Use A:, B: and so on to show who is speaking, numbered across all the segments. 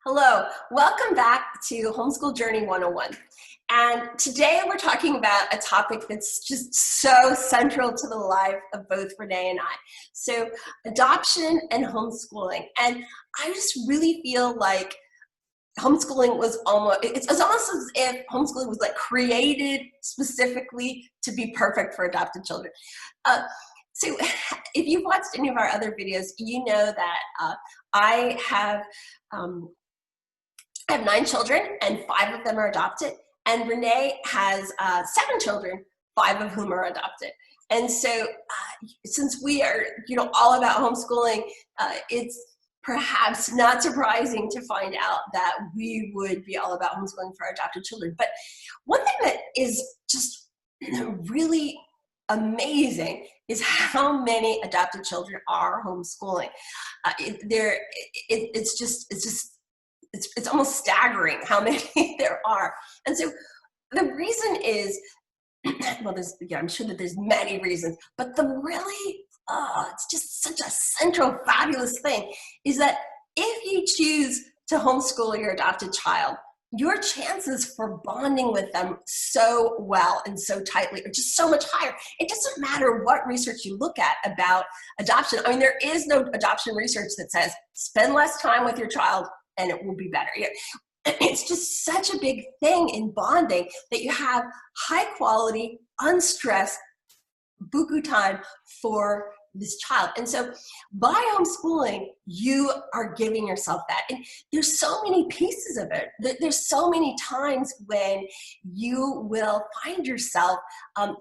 A: Hello, welcome back to Homeschool Journey 101. And today we're talking about a topic that's just so central to the life of both Renee and I. So adoption and homeschooling. And I just really feel like homeschooling was it's almost as if homeschooling was like created specifically to be perfect for adopted children. So if you've watched any of our other videos, you know that I have 9 children, and 5 of them are adopted. And Renee has 7 children, 5 of whom are adopted. And so since we are, all about homeschooling, it's perhaps not surprising to find out that we would be all about homeschooling for our adopted children. But one thing that is just really amazing is how many adopted children are homeschooling. It's almost staggering how many there are. And so the reason is, well, I'm sure that there's many reasons, but the really, it's just such a central, fabulous thing is that if you choose to homeschool your adopted child, your chances for bonding with them so well and so tightly are just so much higher. It doesn't matter what research you look at about adoption. I mean, there is no adoption research that says spend less time with your child and it will be better. It's just such a big thing in bonding that you have high quality, unstressed, buku time for this child. And so by homeschooling, you are giving yourself that. And there's so many pieces of it. There's so many times when you will find yourself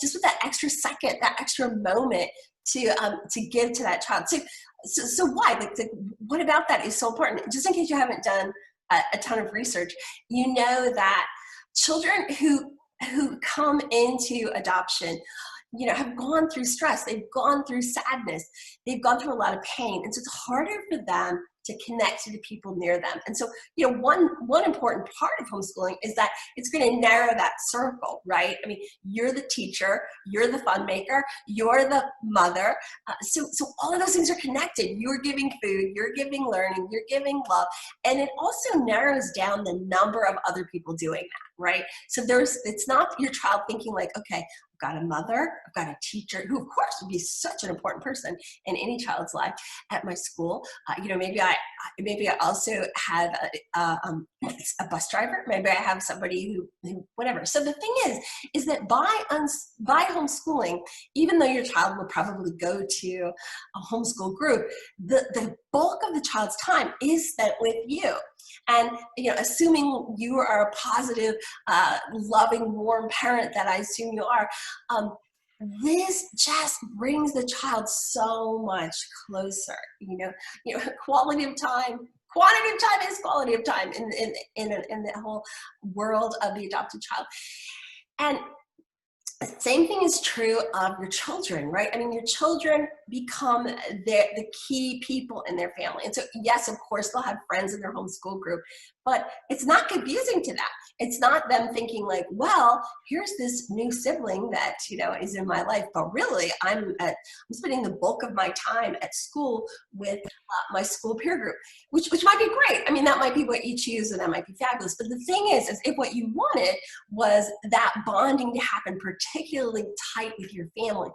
A: just with that extra second, that extra moment to give to that child. So why? What about that is so important? Just in case you haven't done a ton of research, you know that children who come into adoption, have gone through stress, they've gone through sadness, they've gone through a lot of pain. And so it's harder for them to connect to the people near them. And so, one important part of homeschooling is that it's going to narrow that circle, right? I mean, you're the teacher, you're the fun maker, you're the mother. So all of those things are connected. You're giving food, you're giving learning, you're giving love. And it also narrows down the number of other people doing that, right? So it's not your child thinking like, okay, I've got a mother, I've got a teacher, who of course would be such an important person in any child's life at my school. Maybe I also have a bus driver. Maybe I have somebody who whatever. So the thing is that by homeschooling, even though your child will probably go to a homeschool group, the bulk of the child's time is spent with you. And, assuming you are a positive, loving, warm parent that I assume you are, this just brings the child so much closer. Quality of time, quantity of time is quality of time in the whole world of the adopted child. And same thing is true of your children, right? I mean, your children become the key people in their family. And so, yes, of course, they'll have friends in their homeschool group, but it's not confusing to them. It's not them thinking like, well, here's this new sibling that, is in my life, but really I'm spending the bulk of my time at school with my school peer group, which might be great. I mean, that might be what you choose and that might be fabulous. But the thing is if what you wanted was that bonding to happen particularly tight with your family,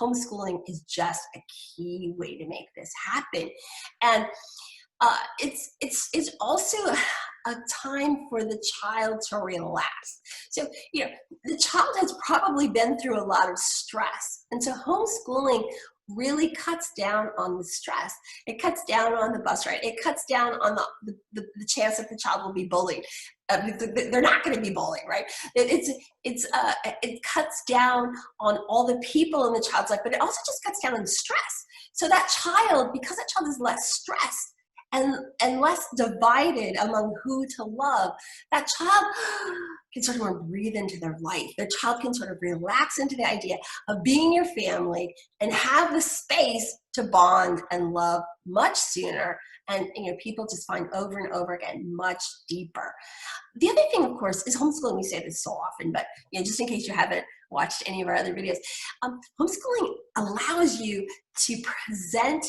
A: homeschooling is just a key way to make this happen. And it's also a time for the child to relax. So, the child has probably been through a lot of stress. And so homeschooling really cuts down on the stress. It cuts down on the bus ride. It cuts down on the chance that the child will be bullied. They're not going to be bullied, right? It cuts down on all the people in the child's life, but it also just cuts down on the stress. So that child, because that child is less stressed and less divided among who to love, that child can sort of breathe into their life. Their child can sort of relax into the idea of being your family and have the space to bond and love much sooner. And people just find over and over again much deeper. The other thing, of course, is homeschooling. We say this so often, but just in case you haven't watched any of our other videos, homeschooling allows you to present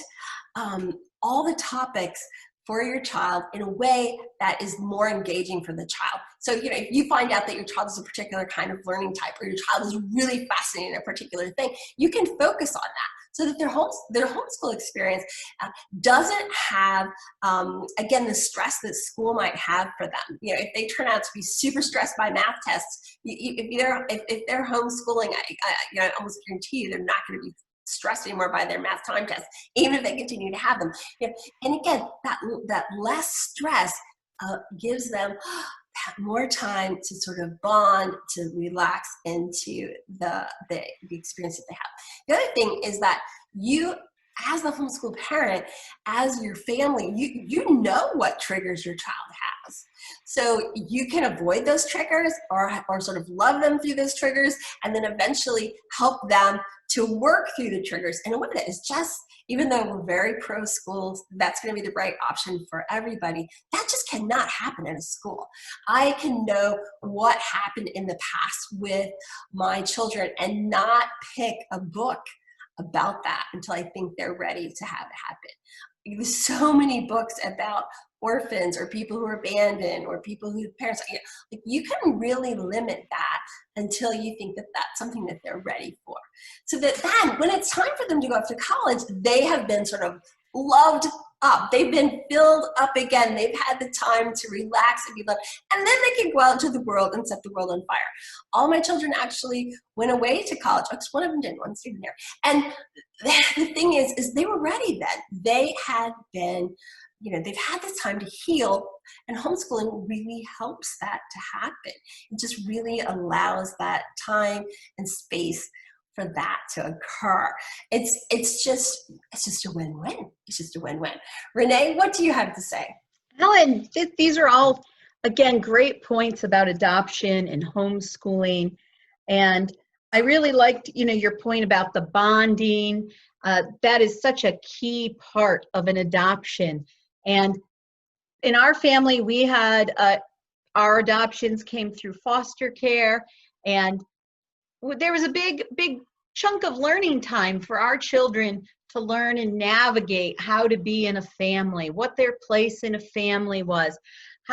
A: all the topics for your child in a way that is more engaging for the child. So, if you find out that your child is a particular kind of learning type, or your child is really fascinated in a particular thing, you can focus on that so that their homeschool experience doesn't have, again, the stress that school might have for them. If they turn out to be super stressed by math tests, if they're homeschooling, I almost guarantee you they're not going to be stressed anymore by their math time tests, even if they continue to have them. And again, that less stress gives them more time to sort of bond, to relax into the experience that they have. The other thing is that you, as the homeschool parent, as your family, you know what triggers your child has. So you can avoid those triggers or sort of love them through those triggers, and then eventually help them to work through the triggers in a way that is just, even though we're very pro schools, that's going to be the right option for everybody. That just cannot happen in a school. I can know what happened in the past with my children and not pick a book about that until I think they're ready to have it happen. There's so many books about orphans or people who are abandoned or people whose parents, you can really limit that until you think that that's something that they're ready for. So that then when it's time for them to go off to college, they have been sort of loved up. They've been filled up again. They've had the time to relax and be loved. And then they can go out into the world and set the world on fire. All my children actually went away to college. One of them didn't, one's even there. And the thing is they were ready then. They had been, they've had this time to heal, and homeschooling really helps that to happen. It just really allows that time and space for that to occur. It's just a win-win. It's just a win-win. Renee, what do you have to say?
B: Helen, these are all, again, great points about adoption and homeschooling. And I really liked, your point about the bonding. That is such a key part of an adoption. And in our family, we had our adoptions came through foster care, and there was a big chunk of learning time for our children to learn and navigate how to be in a family, what their place in a family was,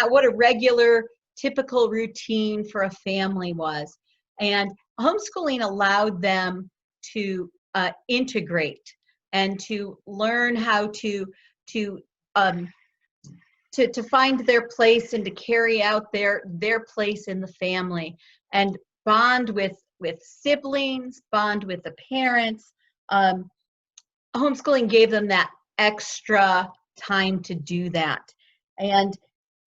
B: what a regular, typical routine for a family was. And homeschooling allowed them to integrate and to learn how to find their place and to carry out their place in the family and bond with siblings, bond with the parents. Homeschooling gave them that extra time to do that. And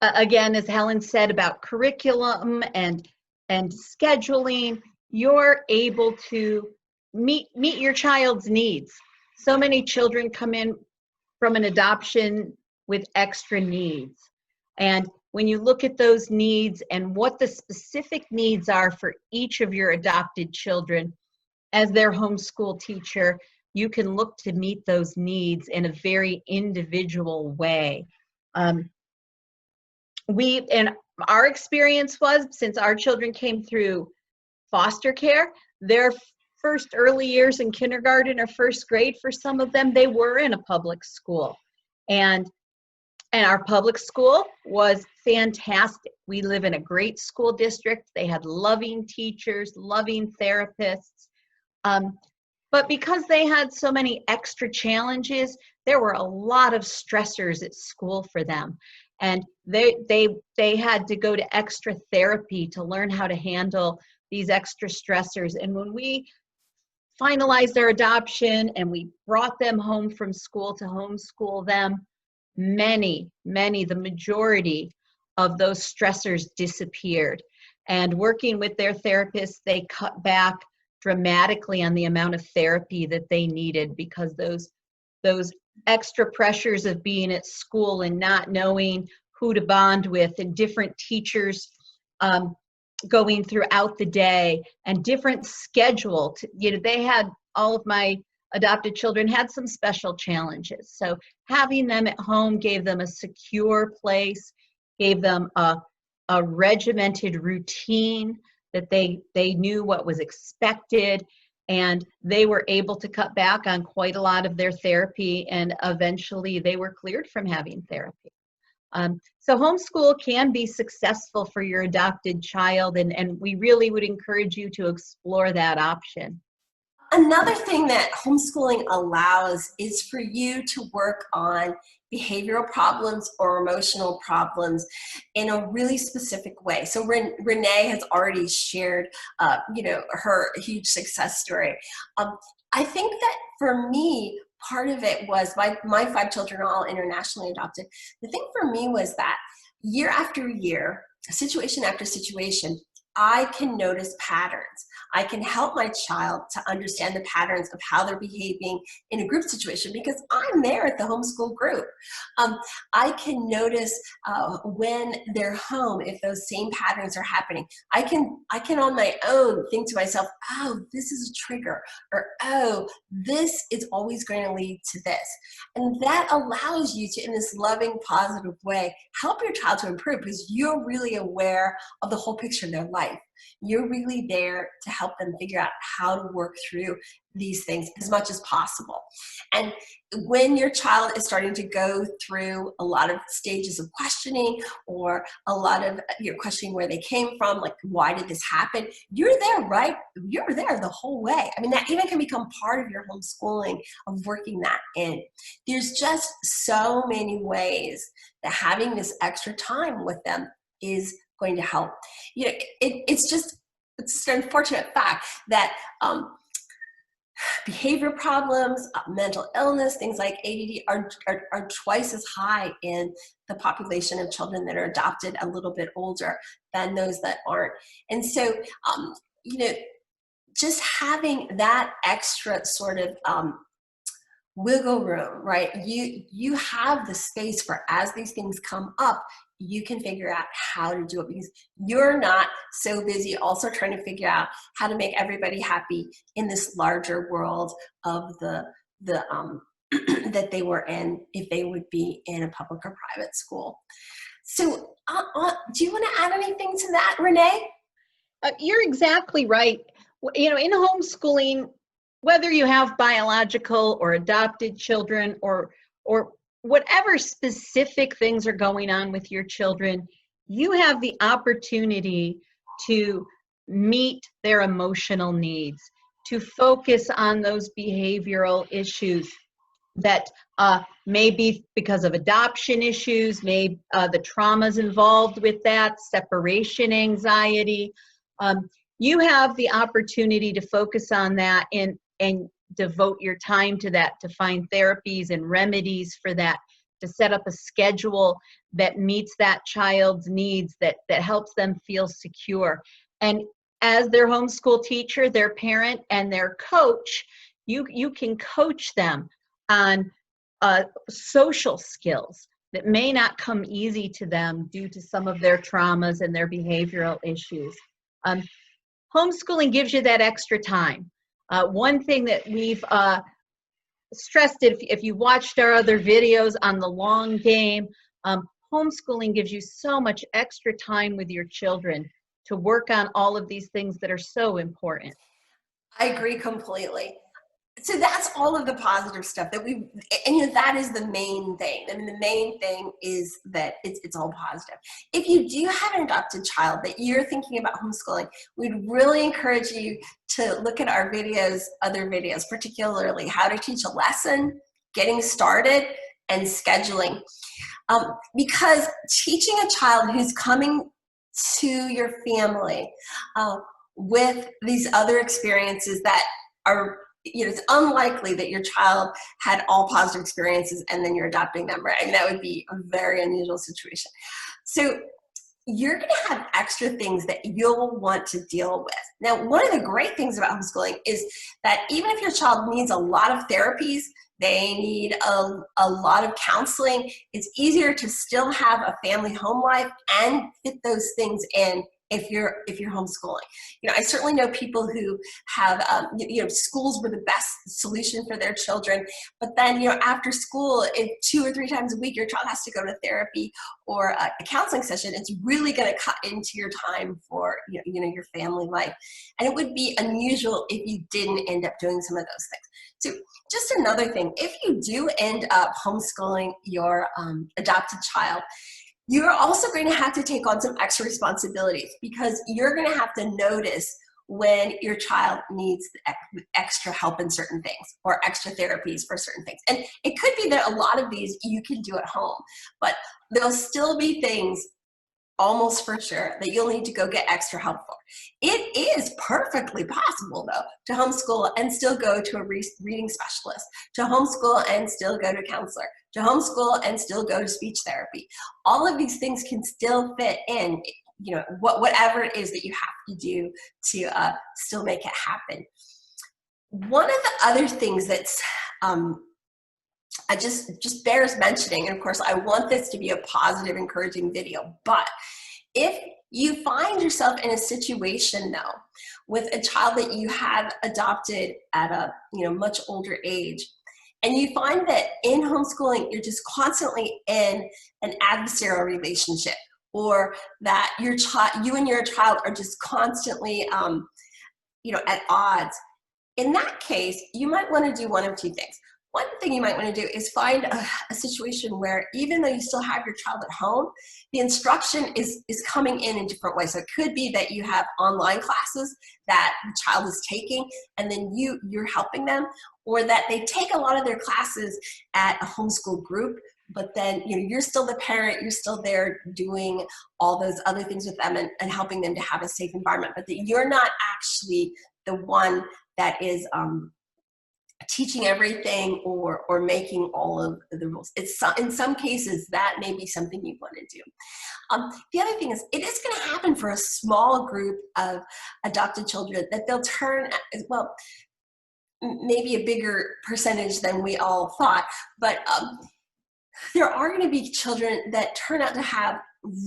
B: again, as Helen said about curriculum and scheduling, you're able to meet your child's needs. So many children come in from an adoption with extra needs. And when you look at those needs and what the specific needs are for each of your adopted children, as their homeschool teacher, you can look to meet those needs in a very individual way. And our experience was, since our children came through foster care, their first early years in kindergarten or first grade, for some of them, they were in a public school. And our public school was fantastic. We live in a great school district. They had loving teachers, loving therapists. But because they had so many extra challenges, there were a lot of stressors at school for them. And they had to go to extra therapy to learn how to handle these extra stressors. And when we finalized their adoption and we brought them home from school to homeschool them, the majority of those stressors disappeared. And working with their therapists, they cut back dramatically on the amount of therapy that they needed, because those extra pressures of being at school and not knowing who to bond with, and different teachers going throughout the day, and different schedule. They had, all of my adopted children had some special challenges. So having them at home gave them a secure place, gave them a regimented routine that they knew what was expected, and they were able to cut back on quite a lot of their therapy, and eventually they were cleared from having therapy. So homeschool can be successful for your adopted child, and we really would encourage you to explore that option.
A: Another thing that homeschooling allows is for you to work on behavioral problems or emotional problems in a really specific way. So Renee has already shared, her huge success story. I think that for me, part of it was my 5 children are all internationally adopted. The thing for me was that year after year, situation after situation, I can notice patterns. I can help my child to understand the patterns of how they're behaving in a group situation because I'm there at the homeschool group. I can notice when they're home if those same patterns are happening. I can on my own think to myself, oh, this is a trigger, or oh, this is always going to lead to this. And that allows you to, in this loving, positive way, help your child to improve because you're really aware of the whole picture of their life. You're really there to help them figure out how to work through these things as much as possible. And when your child is starting to go through a lot of stages of questioning or a lot of questioning where they came from, like why did this happen, you're there, right? You're there the whole way. I mean, that even can become part of your homeschooling of working that in. There's just so many ways that having this extra time with them is going to help. It's just an unfortunate fact that behavior problems, mental illness, things like ADD are twice as high in the population of children that are adopted a little bit older than those that aren't. And so, just having that extra sort of wiggle room, right? You have the space for, as these things come up, you can figure out how to do it because you're not so busy also trying to figure out how to make everybody happy in this larger world of the that they were in if they would be in a public or private school. So do you want to add anything to that, Renee?
B: You're exactly right. In homeschooling, whether you have biological or adopted children or whatever specific things are going on with your children, you have the opportunity to meet their emotional needs, to focus on those behavioral issues that may be because of adoption issues, the traumas involved with that, separation anxiety. You have the opportunity to focus on that and devote your time to that, to find therapies and remedies for that, to set up a schedule that meets that child's needs, that helps them feel secure. And as their homeschool teacher, their parent, and their coach, you can coach them on social skills that may not come easy to them due to some of their traumas and their behavioral issues. Homeschooling gives you that extra time. One thing that we've stressed, if you watched our other videos on the long game, homeschooling gives you so much extra time with your children to work on all of these things that are so important.
A: I agree completely. So that's all of the positive stuff that that is the main thing. I mean, the main thing is that it's all positive. If you do have an adopted child that you're thinking about homeschooling, we'd really encourage you to look at our other videos, particularly how to teach a lesson, getting started, and scheduling. Because teaching a child who's coming to your family with these other experiences that are, it's unlikely that your child had all positive experiences and then you're adopting them, right? I mean, that would be a very unusual situation. So you're going to have extra things that you'll want to deal with. Now, one of the great things about homeschooling is that even if your child needs a lot of therapies, they need a lot of counseling, it's easier to still have a family home life and fit those things in if you're homeschooling. I certainly know people who have, schools were the best solution for their children, but then, after school, if 2 or 3 times a week your child has to go to therapy or a counseling session, it's really going to cut into your time for, your family life. And it would be unusual if you didn't end up doing some of those things. So just another thing, if you do end up homeschooling your adopted child, you're also going to have to take on some extra responsibilities, because you're going to have to notice when your child needs extra help in certain things or extra therapies for certain things. And it could be that a lot of these you can do at home, but there'll still be things almost for sure that you'll need to go get extra help for. It is perfectly possible, though, to homeschool and still go to a reading specialist, to homeschool and still go to a counselor, to homeschool and still go to speech therapy. All of these things can still fit in, whatever it is that you have to do to still make it happen. One of the other things that's I just bears mentioning, and of course I want this to be a positive, encouraging video, but if you find yourself in a situation though with a child that you had adopted at a much older age, and you find that in homeschooling you're just constantly in an adversarial relationship, or that you and your child are just constantly at odds, in that case you might want to do one of 2 things. One thing you might want to do is find a situation where, even though you still have your child at home, the instruction is coming in different ways. So it could be that you have online classes that the child is taking, and then you're helping them, or that they take a lot of their classes at a homeschool group, but then you're still the parent, you're still there doing all those other things with them and helping them to have a safe environment, but that you're not actually the one that is teaching everything or making all of the rules. In some cases that may be something you want to do. The other thing is, it is going to happen for a small group of adopted children that they'll turn, well, maybe a bigger percentage than we all thought, but there are going to be children that turn out to have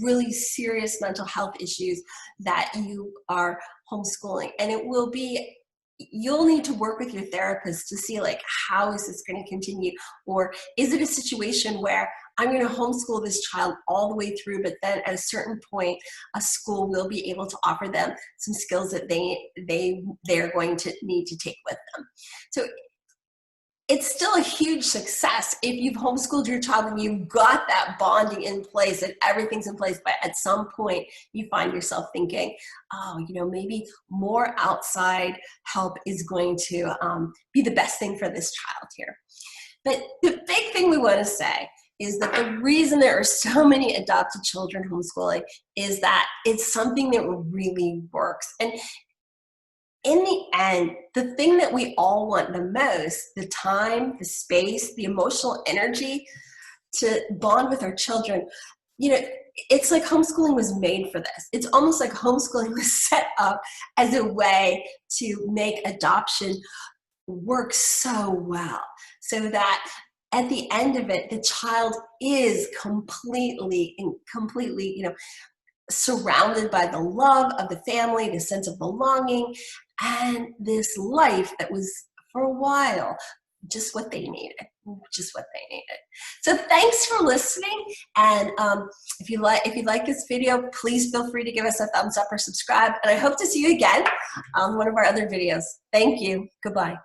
A: really serious mental health issues that you are homeschooling, and you'll need to work with your therapist to see, like, how is this going to continue, or is it a situation where I'm going to homeschool this child all the way through, but then at a certain point a school will be able to offer them some skills that they're going to need to take with them. So it's still a huge success if you've homeschooled your child and you've got that bonding in place and everything's in place, but at some point you find yourself thinking, oh, maybe more outside help is going to be the best thing for this child here. But the big thing we want to say is that the reason there are so many adopted children homeschooling is that it's something that really works. And in the end, the thing that we all want the most, the time, the space, the emotional energy to bond with our children, it's like homeschooling was made for this. It's almost like homeschooling was set up as a way to make adoption work so well, so that at the end of it, the child is completely, surrounded by the love of the family, the sense of belonging, and this life that was, for a while, just what they needed. So thanks for listening. And if you like this video, please feel free to give us a thumbs up or subscribe. And I hope to see you again on one of our other videos. Thank you. Goodbye.